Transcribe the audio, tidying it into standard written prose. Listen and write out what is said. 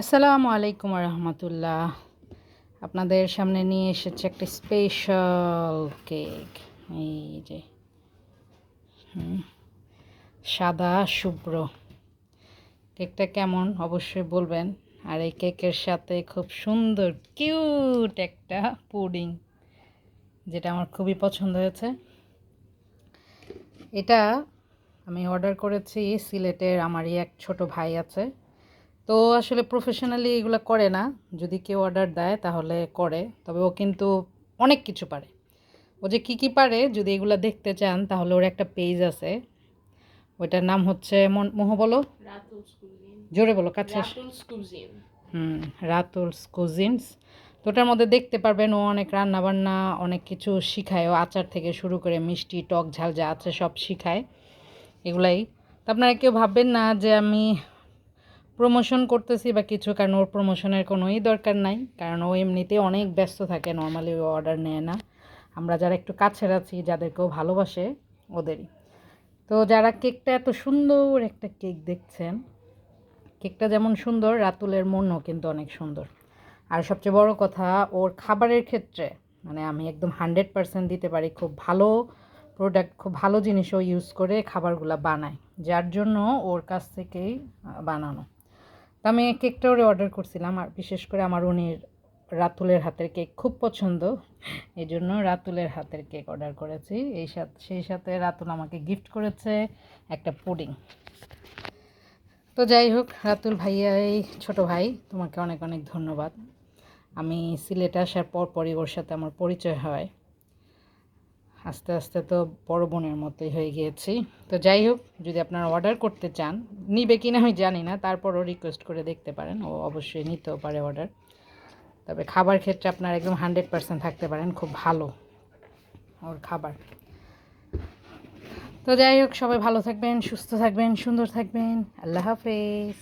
আসসালামু আলাইকুম রহমতুল্লাহ। আপনাদের সামনে নিয়ে এসেছে একটা স্পেশাল কেক। এই যে সাদা শুভ্র কেকটা কেমন অবশ্যই বলবেন। আর এই কেকের সাথে খুব সুন্দর কিউট একটা পুডিং, যেটা আমার খুবই পছন্দ হয়েছে। এটা আমি অর্ডার করেছি সিলেটের, আমারই এক ছোট ভাই আছে। তো আসলে প্রফেশনালি এগুলো করে না, যদি কেউ অর্ডার দেয় তাহলে করে, তবে ও কিন্তু অনেক কিছু পারে। ও যে কী কী পারে যদি এগুলো দেখতে চান তাহলে ওর একটা পেজ আছে, ওইটার নাম হচ্ছে মোহ বলো, জোরে বলো, কাছে রাতুলস কুজিনস। তো ওটার মধ্যে দেখতে পারবেন ও অনেক রান্না বান্না অনেক কিছু শিখায়। ও আচার থেকে শুরু করে মিষ্টি টক ঝাল যা আছে সব শিখায়, এগুলাই। তো আপনারা কেউ ভাববেন না যে আমি প্রমোশন করতেছি বা কিছু, কারণ ওর প্রমোশনের কোনোই দরকার নাই, কারণ ও এমনিতেই অনেক ব্যস্ত থাকে, নর্মালি ও অর্ডার নেয় না। আমরা যারা একটু কাছের আছি, যাদেরকেও ভালোবাসে, ওদেরই। তো যারা কেকটা এত সুন্দর একটা কেক দেখছেন, কেকটা যেমন সুন্দর, রাতুলের মনও কিন্তু অনেক সুন্দর। আর সবচেয়ে বড় কথা, ওর খাবারের ক্ষেত্রে মানে আমি একদম 100% দিতে পারি, খুব ভালো প্রোডাক্ট, খুব ভালো জিনিসও ইউজ করে খাবারগুলো বানায়, যার জন্য ওর কাছ থেকেই বানানো। তো আমি কেকটা ওরে অর্ডার করছিলাম, আর বিশেষ করে আমার উনির রাতুলের হাতের কেক খুব পছন্দ, এই জন্য রাতুলের হাতের কেক অর্ডার করেছি। সেই সাথে রাতুল আমাকে গিফট করেছে একটা পুডিং। তো যাই হোক, রাতুল ভাইয়া, এই ছোটো ভাই, তোমাকে অনেক অনেক ধন্যবাদ। আমি সিলেটে আসার পরই ওর সাথে আমার পরিচয় হয়, আস্তে আস্তে তো বড় বোনের মতোই হয়ে গিয়েছি। তো যাই হোক, যদি আপনারা অর্ডার করতে চান, নিবে কিনা আমি জানি না, তারপরও রিকোয়েস্ট করে দেখতে পারেন, ও অবশ্যই নিতেও পারে অর্ডার। তবে খাবার ক্ষেত্রে আপনারা একদম 100% থাকতে পারেন, খুব ভালো ওর খাবার। তো যাই হোক, সবাই ভালো থাকবেন, সুস্থ থাকবেন, সুন্দর থাকবেন। আল্লাহ হাফেজ।